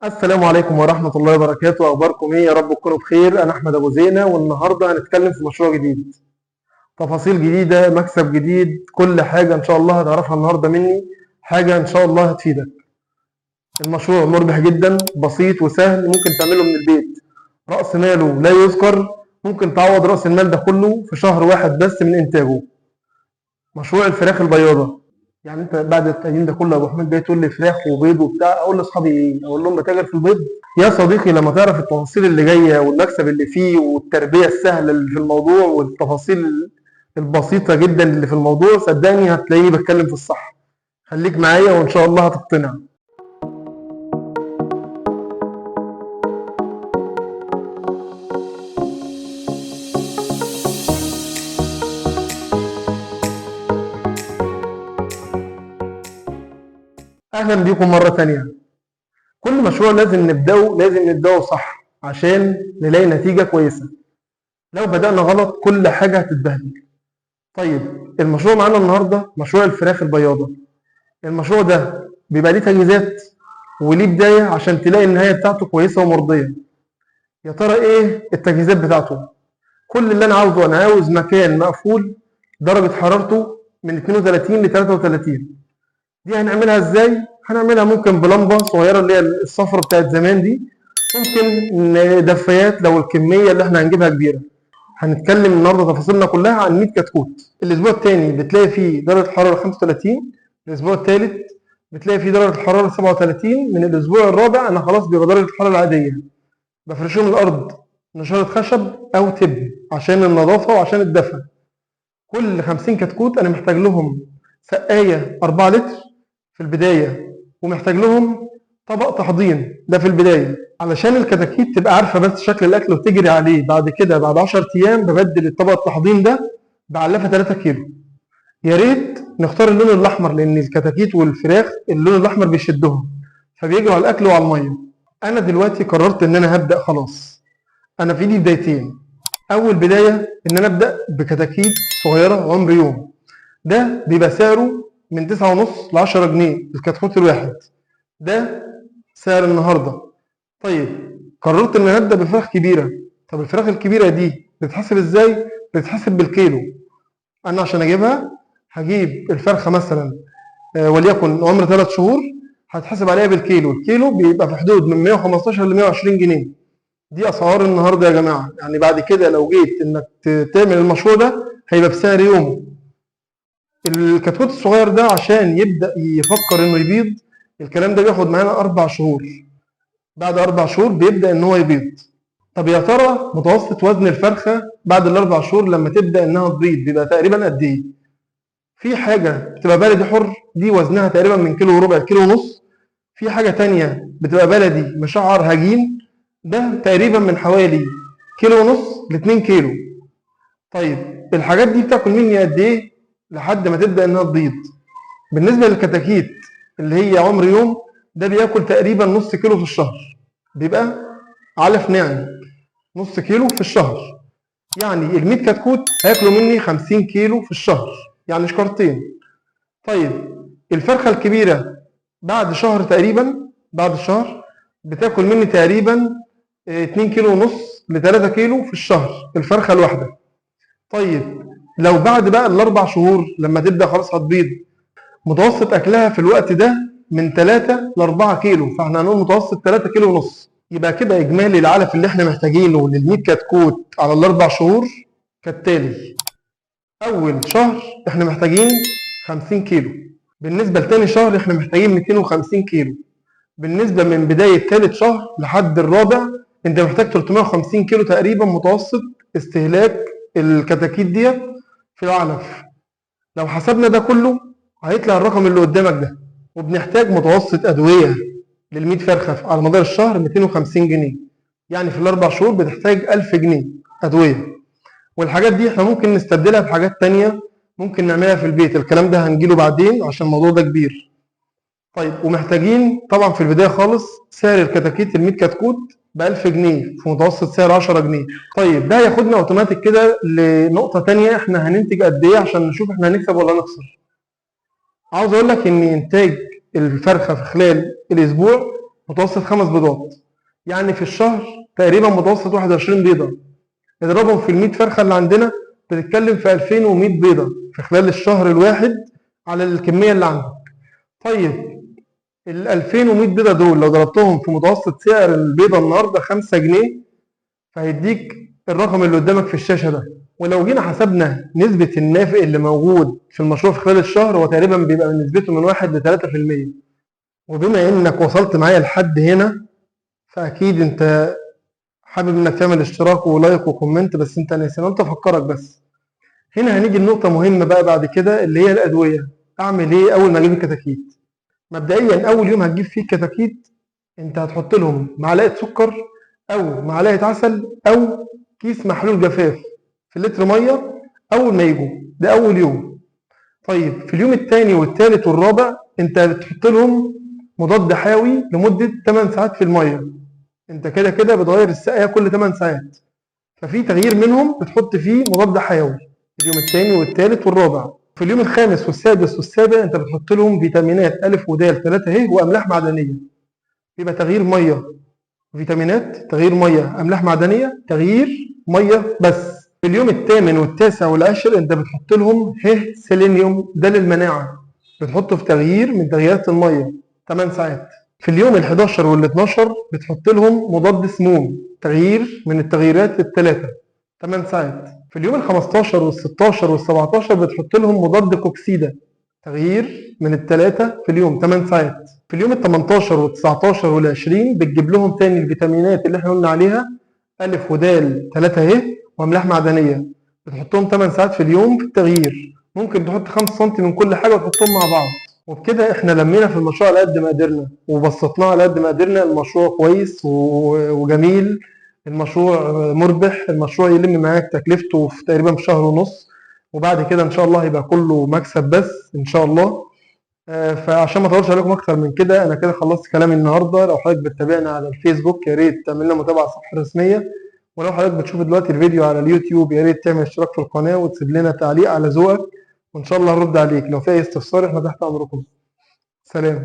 السلام عليكم ورحمة الله وبركاته. أخباركم إيه؟ يا رب تكونوا بخير. أنا أحمد أبو زينة، والنهاردة هنتكلم في مشروع جديد، تفاصيل جديدة، مكسب جديد، كل حاجة إن شاء الله هتعرفها النهاردة مني، حاجة إن شاء الله هتفيدك. المشروع مربح جدا، بسيط وسهل، ممكن تعمله من البيت. رأس ماله لا يذكر، ممكن تعوض رأس المال ده كله في شهر واحد بس من إنتاجه. مشروع الفراخ البياضة. يعني انت بعد التقييم ده كله يا ابو حميد جاي تقول لي فراخ وبيض وبتاع، اقول لاصحابي ايه؟ اقول لهم بتاجر في البيض؟ يا صديقي، لما تعرف التفاصيل اللي جايه والمكسب اللي فيه والتربيه السهله اللي في الموضوع والتفاصيل البسيطه جدا اللي في الموضوع، صدقني هتلاقيني بتكلم في الصح. خليك معايا وان شاء الله هتقتنع. اهلا بيكم مره تانية. كل مشروع لازم نبداه صح عشان نلاقي نتيجه كويسه. لو بدأنا غلط كل حاجه هتتبهدل. طيب، المشروع معانا النهارده مشروع الفراخ البياضة. المشروع ده بيبقى ليه تجهيزات وليه بداية عشان تلاقي النهاية بتاعته كويسة ومرضية. يا ترى ايه التجهيزات بتاعته؟ كل اللي انا عاوزه، انا عاوز مكان مقفول درجة حرارته من 32 ل 33. دي هنعملها ازاي؟ هنعملها ممكن بلمبة صغيرة اللي هي الصفرة بتاعت زمان دي، ممكن دفايات لو الكمية اللي احنا هنجيبها كبيرة. هنتكلم النهارده تفاصيلنا كلها عن 100 كتكوت. الاسبوع الثاني بتلاقي فيه درجه حراره 35، الاسبوع الثالث بتلاقي فيه درجه حراره 37، من الاسبوع الرابع انا خلاص بيبقى درجه الحراره العاديه. بفرشهم الارض نشاره خشب او تبن عشان النظافه وعشان الدفء. كل 50 كتكوت انا محتاج لهم سقايه 4 لتر في البدايه، ومحتاج لهم طبق تحضير ده في البدايه علشان الكتاكيت تبقى عارفه بس شكل الاكل وتجري عليه. بعد كده بعد 10 ايام ببدل الطبق التحضير ده بعلفه 3 كيلو. يا ريت نختار اللون الاحمر لان الكتاكيت والفراخ اللون الاحمر بيشدهم فبيجروا على الاكل وعلى الميه. انا دلوقتي قررت ان انا هبدا خلاص. انا في ايدي بدايتين. اول بدايه ان انا ابدا بكتاكيت صغيره عمر يوم. ده بيبقى سعره من 9.5 ل 10 جنيه الكتكوت الواحد. ده سعر النهارده. طيب، قررت ان ابدا بفراخ كبيره. طب الفراخ الكبيره دي بتتحسب ازاي؟ بتتحسب بالكيلو. انا عشان اجيبها هجيب الفرخه مثلا وليكن عمر 3 شهور، هتحسب عليها بالكيلو. الكيلو بيبقى في حدود من 115 ل 120 جنيه. دي اسعار النهارده يا جماعه. يعني بعد كده لو جيت انك تعمل المشروع ده هيبقى بسعر يومه. الكتكوت الصغير ده عشان يبدا يفكر انه يبيض، الكلام ده بياخد معانا 4 شهور. بعد 4 شهور بيبدا ان هو يبيض. طب يا ترى متوسط وزن الفرخه بعد ال4 شهور لما تبدا انها تبيض بيبقى تقريبا قد ايه؟ في حاجه بتبقى بلدي حر، دي وزنها تقريبا من كيلو وربع كيلو ونص. في حاجه تانية بتبقى بلدي مشعر هجين، ده تقريبا من حوالي كيلو ونص ل 2 كيلو. طيب، الحاجات دي بتاكل مني قد ايه لحد ما تبدا انها تبيض؟ بالنسبه للكتاكيت اللي هي عمر يوم، ده بياكل تقريبا نص كيلو في الشهر. بيبقى علف ناعم نص كيلو في الشهر. يعني ال 100 كتكوت هياكلوا مني 50 كيلو في الشهر، يعني شكارتين. طيب، الفرخه الكبيره بعد شهر تقريبا، بعد شهر بتاكل مني تقريبا 2 كيلو ونص ل 3 كيلو في الشهر الفرخه الواحده. طيب، لو بعد بقى ال4 شهور لما تبدا خلاص هتبيض، متوسط اكلها في الوقت ده من 3 ل 4 كيلو، فاحنا هنقول متوسط 3 كيلو ونص. يبقى كده اجمالي العلف اللي احنا محتاجينه لل 100 كتكوت على ال4 شهور كالتالي. اول شهر احنا محتاجين 50 كيلو. بالنسبه لتاني شهر احنا محتاجين 250 كيلو. بالنسبه من بدايه ثالث شهر لحد الرابع انت محتاج 350 كيلو تقريبا متوسط استهلاك الكتاكيت ديت في العلف. لو حسبنا ده كله هيطلع الرقم اللي قدامك ده. وبنحتاج متوسط ادويه لل 100 فرخه على مدار الشهر 250 جنيه. يعني في ال4 شهور بتحتاج 1000 جنيه ادويه. والحاجات دي احنا ممكن نستبدلها بحاجات تانية ممكن نعملها في البيت. الكلام ده هنجيله بعدين عشان الموضوع ده كبير. طيب، ومحتاجين طبعا في البدايه خالص سعر الكتاكيت ال 100 كتكوت ب 1000 جنيه في متوسط سعر 10 جنيه. طيب، ده هياخدنا اوتوماتيك كده لنقطه تانية، احنا هننتج قد ايه عشان نشوف احنا هنكسب ولا نخسر. عاوز اقول لك ان انتاج الفرخه في خلال الاسبوع متوسط 5 بيضات، يعني في الشهر تقريبا متوسط 21 بيضة. اضربهم في ال100 فرخة اللي عندنا، بتتكلم في 2100 بيضة في خلال الشهر الواحد على الكمية اللي عندك. طيب ال 2100 بيضة دول لو ضربتهم في متوسط سعر البيضة النهارده 5 جنيه، فهيديك الرقم اللي قدامك في الشاشة ده. ولو جينا حسبنا نسبة النافق اللي موجود في المشروع في خلال الشهر، هو تقريبا بيبقى من نسبته من 1 ل 3%. وبما انك وصلت معايا لحد هنا، فاكيد انت حابب انك تعمل اشتراك ولايك وكومنت، بس انت ناسي. انا قلت افكرك بس. هنا هنيجي لنقطة مهمة بقى بعد كده، اللي هي الأدوية. أعمل إيه أول ما أجيب الكتاكيت؟ مبدئيا أول يوم هتجيب فيه الكتاكيت، أنت هتحط لهم معلقة سكر أو معلقة عسل أو كيس محلول جفاف في لتر مية أول ما يجوا. ده أول يوم. طيب في اليوم الثاني والثالث والرابع أنت بتحط لهم مضاد حيوي لمدة 8 ساعات في المية. أنت كده كده بتغير السقاية كل 8 ساعات، ففي تغيير منهم بتحط فيه مضاد حيوي اليوم الثاني والثالث والرابع. في اليوم الخامس والسادس والسابع انت بتحط لهم فيتامينات الف ودال 3 ه واملاح معدنيه. يبقى تغيير ميه، فيتامينات، تغيير ميه، املاح معدنيه، تغيير ميه بس. في اليوم الثامن والتاسع والعاشر انت بتحط لهم سيلينيوم، ده للمناعه، بتحطه في تغيير من تغييرات الميه 8 ساعات. في اليوم ال11 وال12 بتحط لهم مضاد سموم، تغيير من التغييرات الثلاثه 8 ساعات. في اليوم ال15 وال16 وال17 بتحط لهم مضاد كوكسيدا، تغيير من الثلاثه في اليوم 8 ساعات. في اليوم ال18 وال19 وال20 بتجيب لهم تاني الفيتامينات اللي احنا قلنا عليها، ألف ودال 3 ه وأملاح معدنية، بتحطهم 8 ساعات في اليوم في التغيير. ممكن تحط 5 سم من كل حاجة وتحطهم مع بعض. وبكده احنا لمينا في المشروع على قد ما قدرنا وبسطناه على قد ما قدرنا. المشروع كويس وجميل، المشروع مربح، المشروع يلم معاك تكلفته في تقريبا في شهر ونص، وبعد كده ان شاء الله هيبقى كله مكسب بس ان شاء الله. فعشان ما اطولش عليكم اكتر من كده، انا كده خلصت كلامي النهارده. لو حضرتك بتتابعنا على الفيسبوك يا ريت تعمل لنا متابعه على الصفحه الرسميه، ولو حضرتك بتشوف دلوقتي الفيديو على اليوتيوب يا ريت تعمل اشتراك في القناه وتسيب لنا تعليق على ذوقك، وان شاء الله هنرد عليك. لو في اي استفسار احنا تحت امركم. سلام.